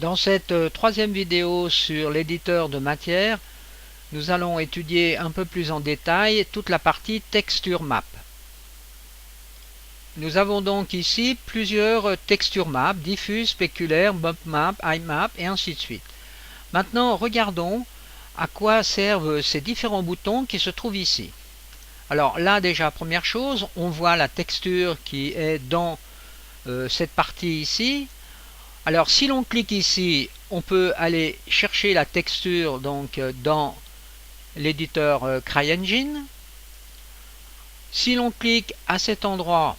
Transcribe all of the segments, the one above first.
Dans cette troisième vidéo sur l'éditeur de matière, nous allons étudier un peu plus en détail toute la partie texture map. Nous avons donc ici plusieurs texture maps, diffuse, spéculaire, bump map, IMAP et ainsi de suite. Maintenant, regardons à quoi servent ces différents boutons qui se trouvent ici. Alors là déjà, première chose, on voit la texture qui est dans cette partie ici. Alors si l'on clique ici, on peut aller chercher la texture donc dans l'éditeur CryEngine. Si l'on clique à cet endroit,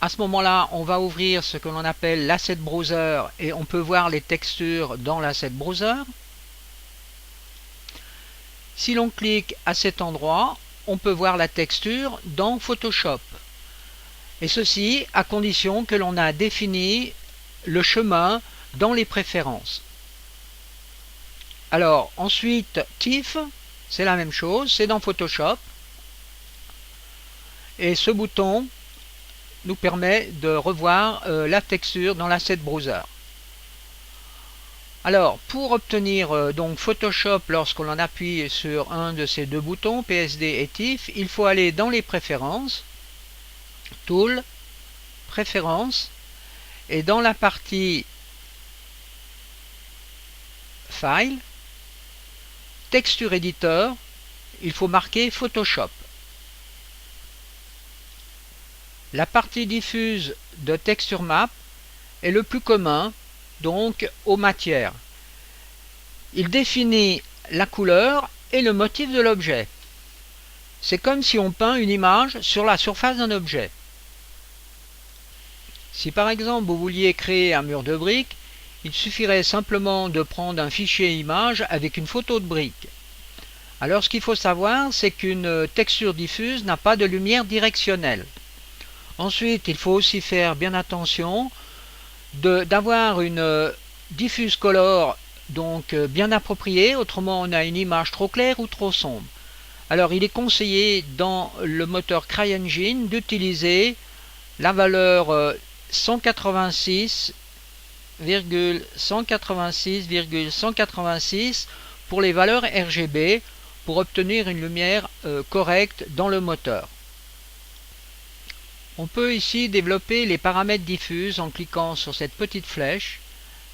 à ce moment-là, on va ouvrir ce que l'on appelle l'Asset Browser et on peut voir les textures dans l'Asset Browser. Si l'on clique à cet endroit, on peut voir la texture dans Photoshop. Et ceci à condition que l'on a défini le chemin dans les préférences. Alors ensuite TIFF, c'est la même chose, c'est dans Photoshop. Et ce bouton nous permet de revoir la texture dans l'Asset Browser. Alors pour obtenir donc Photoshop lorsque l'on appuie sur un de ces deux boutons, PSD et TIFF, il faut aller dans les préférences, Tool, Préférences, et dans la partie File, Texture Editor, il faut marquer Photoshop. La partie diffuse de Texture Map est le plus commun, donc aux matières. Il définit la couleur et le motif de l'objet. C'est comme si on peint une image sur la surface d'un objet. Si par exemple vous vouliez créer un mur de briques, il suffirait simplement de prendre un fichier image avec une photo de brique. Alors ce qu'il faut savoir, c'est qu'une texture diffuse n'a pas de lumière directionnelle. Ensuite, il faut aussi faire bien attention d'avoir une diffuse color donc bien appropriée, autrement on a une image trop claire ou trop sombre. Alors il est conseillé dans le moteur CryEngine d'utiliser la valeur 186,186,186 pour les valeurs RGB pour obtenir une lumière correcte dans le moteur. On peut ici développer les paramètres diffuses en cliquant sur cette petite flèche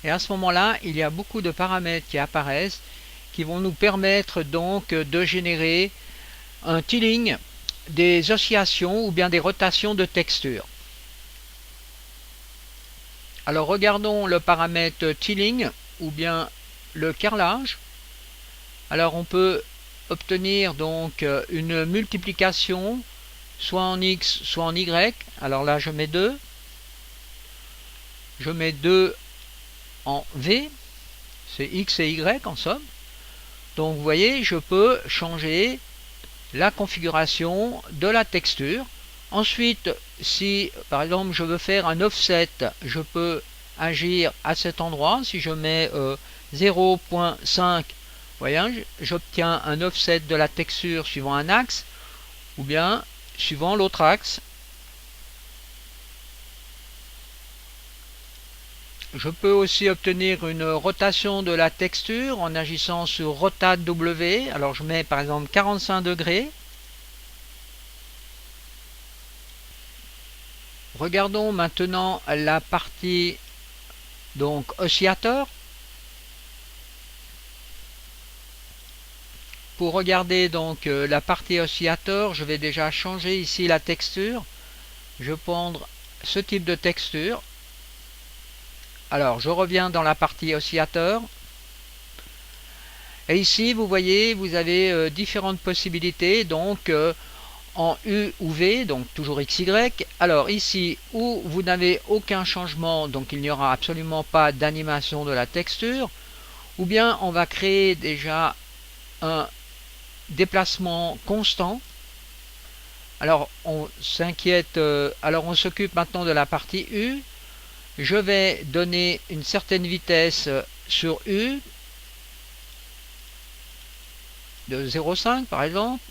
et à ce moment-là, il y a beaucoup de paramètres qui apparaissent qui vont nous permettre donc de générer un tiling, des oscillations ou bien des rotations de texture. Alors regardons le paramètre tiling ou bien le carrelage. Alors on peut obtenir donc une multiplication soit en X soit en Y. Alors là je mets 2. Je mets 2 en V. C'est X et Y en somme. Donc vous voyez, je peux changer la configuration de la texture. Ensuite, si par exemple je veux faire un offset, je peux agir à cet endroit. Si je mets 0.5, voyez, j'obtiens un offset de la texture suivant un axe ou bien suivant l'autre axe. Je peux aussi obtenir une rotation de la texture en agissant sur Rotate W. Alors je mets par exemple 45 degrés. Regardons maintenant la partie donc oscillateur. Pour regarder donc la partie oscillateur, je vais déjà changer ici la texture. Je vais prendre ce type de texture. Alors je reviens dans la partie oscillateur. Et ici vous voyez, vous avez différentes possibilités donc en U ou V, donc toujours XY. Alors ici où vous n'avez aucun changement, donc il n'y aura absolument pas d'animation de la texture, ou bien on va créer déjà un déplacement constant. Alors on s'inquiète, alors on s'occupe maintenant de la partie U. Je vais donner une certaine vitesse sur U de 0,5 par exemple,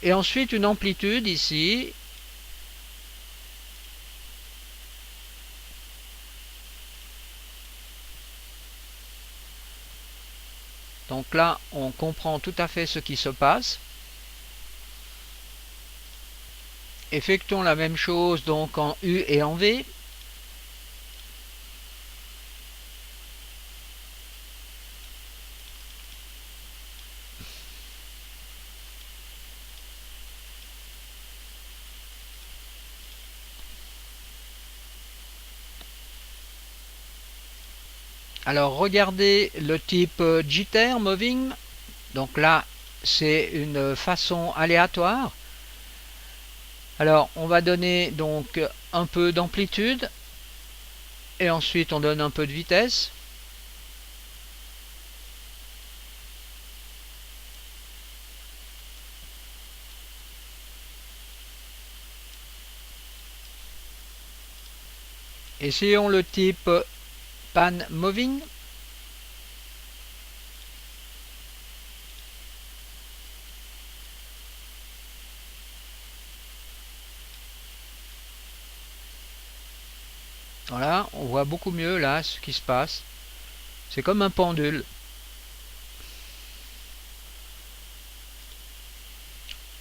et ensuite une amplitude ici Donc là, on comprend tout à fait ce qui se passe. Effectuons la même chose donc en U et en V. Alors regardez le type jitter moving. Donc là, c'est une façon aléatoire. Alors on va donner donc un peu d'amplitude et ensuite on donne un peu de vitesse. Essayons le type pan moving. Voilà, on voit beaucoup mieux là ce qui se passe. C'est comme un pendule.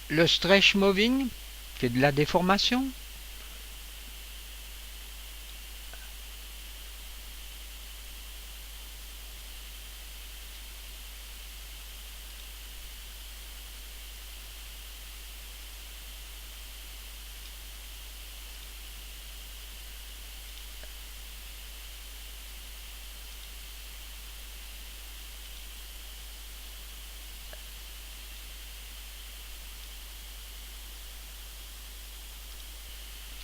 Le stretch moving, qui est de la déformation.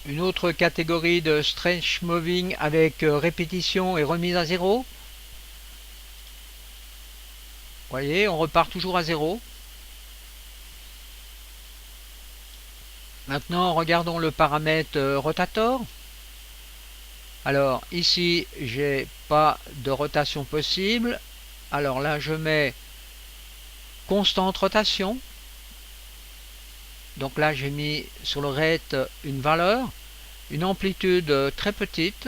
Une autre catégorie de stretch moving avec répétition et remise à zéro. Vous voyez, on repart toujours à zéro. Maintenant, regardons le paramètre rotator. Alors ici, j'ai pas de rotation possible. Alors là, je mets constante rotation. Donc là, j'ai mis sur le rate une valeur, une amplitude très petite.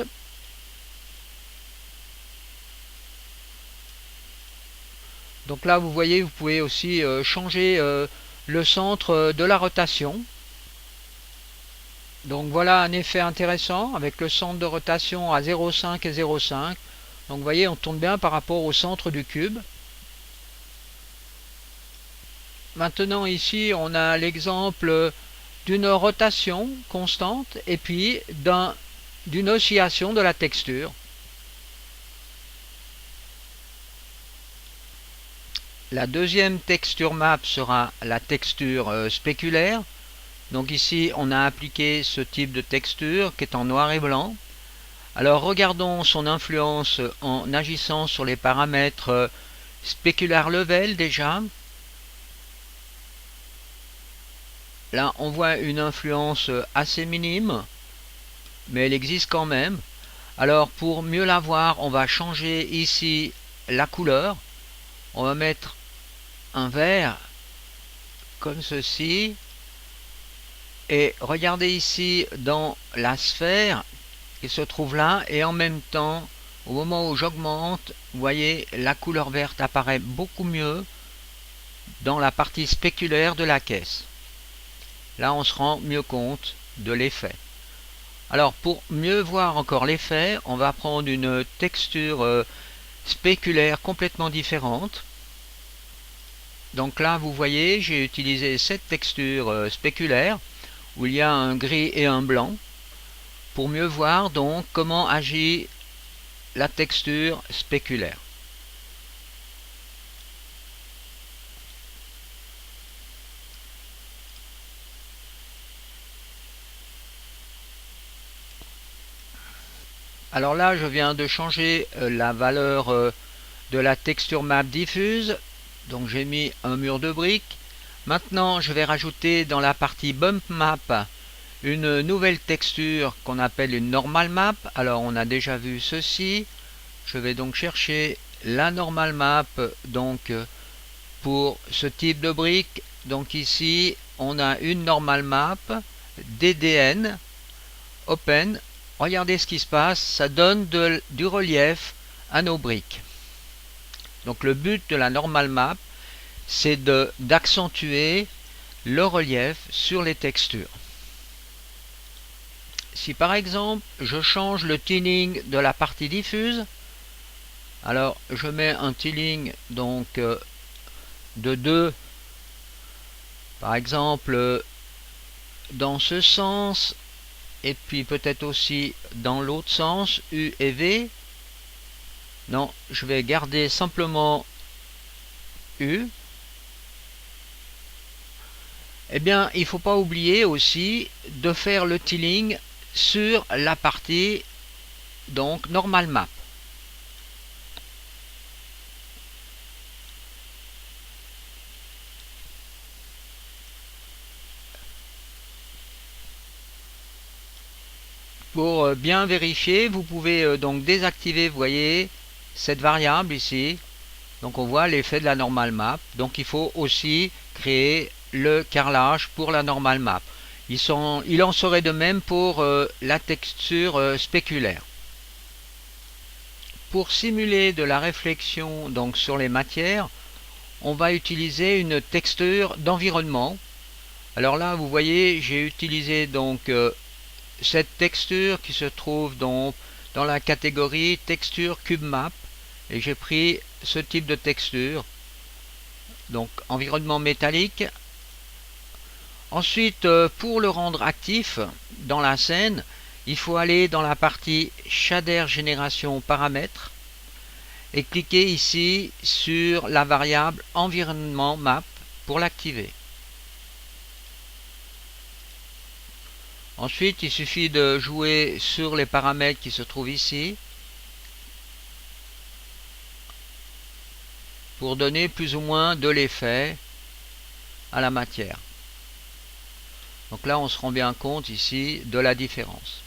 Donc là, vous voyez, vous pouvez aussi changer le centre de la rotation. Donc voilà un effet intéressant avec le centre de rotation à 0,5 et 0,5. Donc vous voyez, on tourne bien par rapport au centre du cube. Maintenant ici, on a l'exemple d'une rotation constante et puis d'une oscillation de la texture. La deuxième texture map sera la texture spéculaire. Donc ici, on a appliqué ce type de texture qui est en noir et blanc. Alors regardons son influence en agissant sur les paramètres specular level déjà. Là, on voit une influence assez minime, mais elle existe quand même. Alors pour mieux la voir, on va changer ici la couleur. On va mettre un vert comme ceci. Et regardez ici dans la sphère qui se trouve là, et en même temps, au moment où j'augmente, vous voyez, la couleur verte apparaît beaucoup mieux dans la partie spéculaire de la caisse. Là, on se rend mieux compte de l'effet. Alors, pour mieux voir encore l'effet, on va prendre une texture spéculaire complètement différente. Donc là, vous voyez, j'ai utilisé cette texture spéculaire où il y a un gris et un blanc pour mieux voir donc comment agit la texture spéculaire. Alors là, je viens de changer la valeur de la texture map diffuse. Donc j'ai mis un mur de briques. Maintenant, je vais rajouter dans la partie bump map une nouvelle texture qu'on appelle une normal map. Alors on a déjà vu ceci. Je vais donc chercher la normal map donc pour ce type de brique. Donc ici, on a une normal map DDN open. Regardez ce qui se passe, ça donne du relief à nos briques. Donc le but de la normal map, c'est d'accentuer le relief sur les textures. Si par exemple je change le tiling de la partie diffuse, alors je mets un tiling donc de 2, par exemple dans ce sens, et puis peut-être aussi dans l'autre sens, U et V. Non, je vais garder simplement U. Eh bien, il ne faut pas oublier aussi de faire le tiling sur la partie donc normal map. Pour bien vérifier, vous pouvez donc désactiver, vous voyez, cette variable ici. Donc on voit l'effet de la normal map. Donc il faut aussi créer le carrelage pour la normal map. Il en serait de même pour la texture spéculaire. Pour simuler de la réflexion donc sur les matières, on va utiliser une texture d'environnement. Alors là, vous voyez, j'ai utilisé donc cette texture qui se trouve donc dans la catégorie texture cube map, et j'ai pris ce type de texture, donc environnement métallique. Ensuite, pour le rendre actif dans la scène, il faut aller dans la partie shader génération paramètres et cliquer ici sur la variable environnement map pour l'activer. Ensuite, il suffit de jouer sur les paramètres qui se trouvent ici pour donner plus ou moins de l'effet à la matière. Donc là, on se rend bien compte ici de la différence.